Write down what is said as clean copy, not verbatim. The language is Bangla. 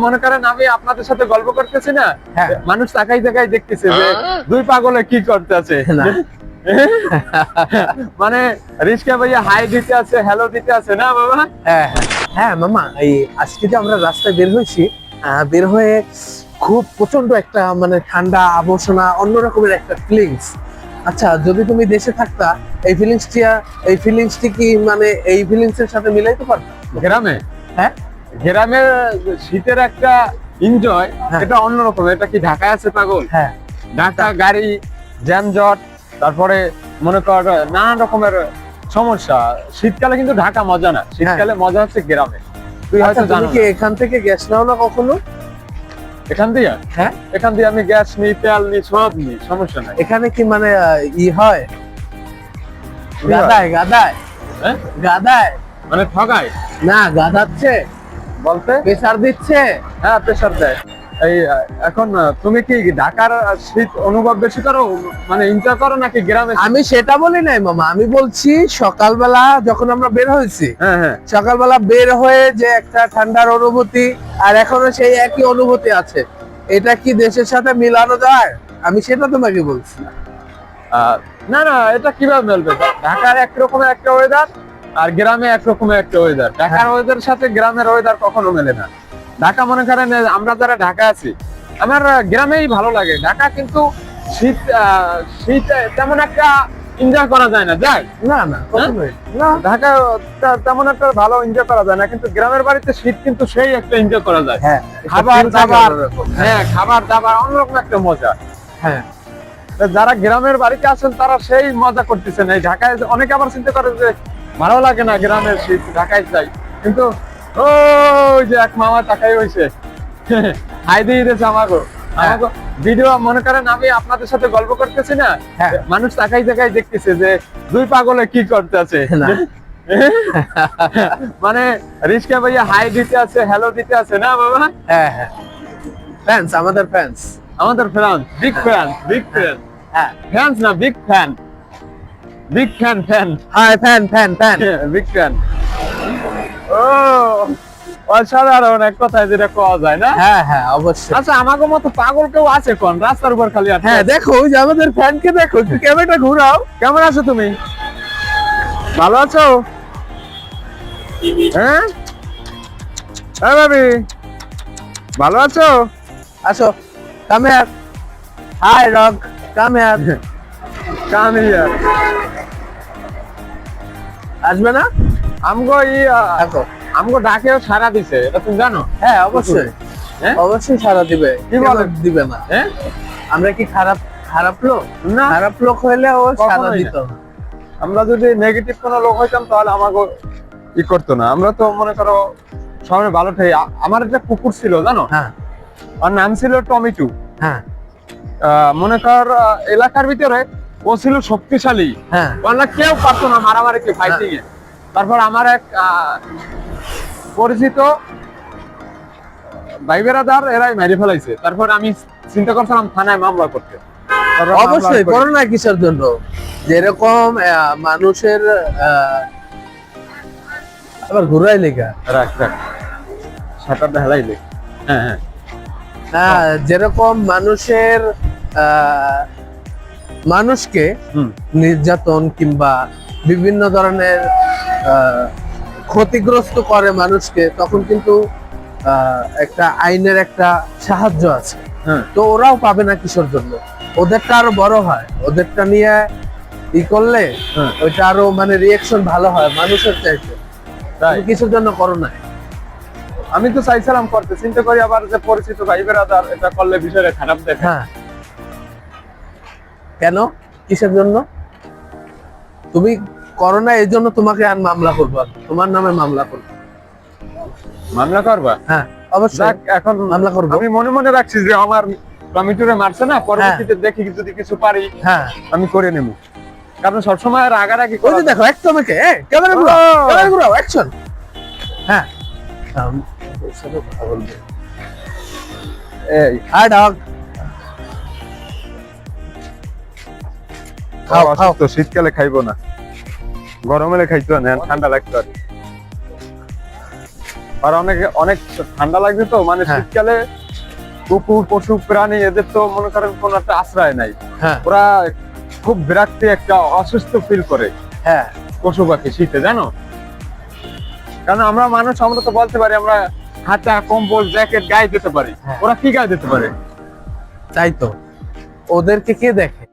মনে করেন আমি আপনাদের সাথে গল্প করতেছি না, হ্যাঁ। মানুষ তাকাই তাকাই দেখতেছে যে দুই পাগলে কি করতেছে। না। মানে রিস্কা ভাইয়া হাই দিতে আছে, হ্যালো দিতে আছে না বাবা? হ্যাঁ হ্যাঁ মামা, এই আজকে যে আমরা রাস্তায় বের হয়েছি, বের হয়ে খুব প্রচন্ড একটা মানে ঠান্ডা আবর্জনা, অন্যরকমের একটা ফিলিংস। আচ্ছা, যদি তুমি দেশে থাকতা এই ফিলিংসটি কি মানে এই ফিলিংস এর সাথে মিলাইতে পারতা? গ্রামে, হ্যাঁ, গ্রামের শীতের একটা এনজয় এটা অন্যরকম। এটা কি ঢাকায় আছে পাগল? হ্যাঁ, ঢাকা গাড়ি যানজট, তারপরে মনে কর নানান রকমের সমস্যা। শীতকালে কিন্তু ঢাকা মজা না, শীতকালে মজা হচ্ছে গ্রামে। তুই হয়তো তুমি জানো কি এখান থেকে গ্যাস নাও না কখনো? এখান দিয়ে, হ্যাঁ, এখান দিয়ে আমি গ্যাস নিই, তেল নিই, সব নিই, সমস্যা নাই। এখানে কি মানে ই হয় কি হয়? গাদায় গাদায় হ্যাঁ? গাদায় মানে ঠগায় না, গাদাচ্ছে বলতে? প্রেসার দিচ্ছে। হ্যাঁ, প্রেসার দেয়। এই এখন তুমি কি ঢাকার শীত অনুভব বেশি করো, মানে এনজয় করো, নাকি গ্রামে? আমি সেটা বলি নাই মামা, আমি বলছি সকালবেলা যখন আমরা বের হয়েছি, হ্যাঁ হ্যাঁ, সকালবেলা বের হয়ে যে একটা ঠান্ডার অনুভূতি, আর এখনো সেই একই অনুভূতি আছে, এটা কি দেশের সাথে মিলানো যায়? আমি সেটা তোমাকে বলছি। না না, এটা কিভাবে মেলবে? ঢাকার একরকমের একটা ওয়েদার আর গ্রামে একরকমের একটা ওয়েদার। ঢাকার ওয়েদার সাথে গ্রামের ওয়েদার কখনো মেলে না। ঢাকা মনে করেন আমরা যারা ঢাকা আছি, আমার গ্রামেই ভালো লাগে। ঢাকা কিন্তু শীত শীত তেমন একটা এনজয় করা যায় না, যায় না না, কখনোই না। ঢাকা তেমন একটা ভালো এনজয় করা যায় না, কিন্তু গ্রামের বাড়িতে শীত কিন্তু সেই একটা এনজয় করা যায়। হ্যাঁ, খাবার দাবার, হ্যাঁ হ্যাঁ খাবার দাবার অন্যরকম একটা মজা। হ্যাঁ, যারা গ্রামের বাড়িতে আছেন তারা সেই মজা করতেছেন। এই ঢাকায় অনেকে আবার চিন্তা করে যে ভালো লাগে না গ্রামের শীত, ঢাকায় চাই। কিন্তু ওই যে এক মামা তাকাই হয়েছে, হাই দিয়ে দিয়েছে আমাকে। আমাকে ভিডিও মনে করেন আমি আপনাদের সাথে গল্প করতেছি না, হ্যাঁ। মানুষ তাকাই তাকাই দেখতেছে যে দুই পাগলে কি করতেছে। না। মানে রিস্কা ভাইয়া হাই দিতে আছে, হ্যালো দিতে আছে না বাবা? হ্যাঁ হ্যাঁ, ফ্যান্স, আমাদের ফ্যান্স, আমাদের fan, big fan, big fan. হ্যাঁ, ফ্যান্স না, big fan, big fan, fan, হ্যাঁ, fan fan fan. Big fan. ও অসাধারণ এক কথায় যেটা পাওয়া যায় না? হ্যাঁ হ্যাঁ, অবশ্যই। আচ্ছা, আমাকে মতো পাগল কেউ আছে কোন রাস্তার উপর খালি? হ্যাঁ, দেখো ওই যে আমাদের ফ্যানকে দেখো, একটু ক্যামেরাটা ঘুরাও। কেমন আছো তুমি? ভালো আছো? হ্যাঁ, হ্যাঁ ভাবি, ভালো আছো? আসো, come here. Hi Rock, come here. Come here. আসবে না? আমগো দেখো, আমগো ডাকেও সারা দিছে, এটা তুমি জানো? হ্যাঁ অবশ্যই, হ্যাঁ? অবশ্যই সারা দিবে। কি কেন বলে? দিবে না? হ্যাঁ, আমরা কি খারাপ খারাপ লোক? না, খারাপ লোক হইলে ও সারা কখনোই দিত না। না। আমরা যদি নেগেটিভ কোনো লোক হইতাম তাহলে আমাকে ই করতো না। আমরা তো মনে করো সবাই ভালো ঠাই। আমার একটা কুকুর ছিল জানো, হ্যাঁ ওর নাম ছিল টমিটু। হ্যাঁ মনে কর এলাকার ভিতরে ও ছিল শক্তিশালী, হ্যাঁ, ওরা কেউ পারতো না মারামারি কে ফাইটিং এ। তারপর আমার এক পরিচিত ভাই বেরাদার এরাই মেরে ফেলাইছে। তারপর আমি চিন্তা করছিলাম থানায় মামলা করতে। তারপর মামলা অবশ্যই করি। করো না, কিসের জন্য? যেরকম মানুষের আবার ঘুরাই লেগা, রাখ রাখ, সাঁতারটা হেলাইলে। হ্যাঁ হ্যাঁ, হ্যাঁ, যেরকম মানুষের মানুষকে হুম, নির্যাতন কিংবা বিভিন্ন ধরনের ক্ষতিগ্রস্ত করে মানুষকে, তখন কিন্তু একটা আইনের একটা সাহায্য আছে। হ্যাঁ, তো ওরাও পাবে না কিসের জন্য? ওদেরটা আরো বড় হয়, ওদেরটা নিয়ে ই করলে হ্যাঁ। ওইটা আরো মানে রিয়েকশন ভালো হয় মানুষের চাইতে। তাই তুমি কিসের জন্য করো না? আমি তো চাইছিলাম করতে, চিন্তা করি আবার যে পরিচিত ভাই বেরাদার এটা করলে বিষয়টা খারাপ দেখে। হ্যাঁ, কেন? কিসের জন্য? তুমি করো না, এই জন্য তোমাকে আর মামলা করবো, তোমার নামে মামলা করবো। মামলা করবা? হ্যাঁ অবশ্যই যাক, এখন মামলা করবো। আমি মনে মনে রাখছি যে আমার টমেটোরে মারছে না, পরবর্তীতে দেখি যদি কিছু পারি হ্যাঁ, আমি করে নেব। কারণ সবসময় রাগারাগি ওই যে দেখো একদম ক্যামেরা ঘুরাও, ও! ক্যামেরা ঘুরাও, অ্যাকশন। হ্যাঁ, ওর সাথে কথা বলবে। এই হাই ডগ, খাও খাও। তো শীতকালে খাইবো না, গরমে খাইতো না, ঠান্ডা লাগতো আর আর অনেক অনেক ঠান্ডা লাগছে তো, মানে হ্যাঁ। শীতকালে কুকুর পশু প্রাণী এদের তো মনে করেন কোনো একটা আশ্রয় নাই। হ্যাঁ ওরা খুব বিরক্তি, একটা অসুস্থ ফিল করে হ্যাঁ পশু পাখি শীতে, জানো। কারণ আমরা মানুষ, আমরা তো বলতে পারি আমরা হাতা কম্বল জ্যাকেট গায়ে দিতে পারি, হ্যাঁ। ওরা কি গায়ে দিতে পারে? তাই তো, ওদেরকে কে দেখে?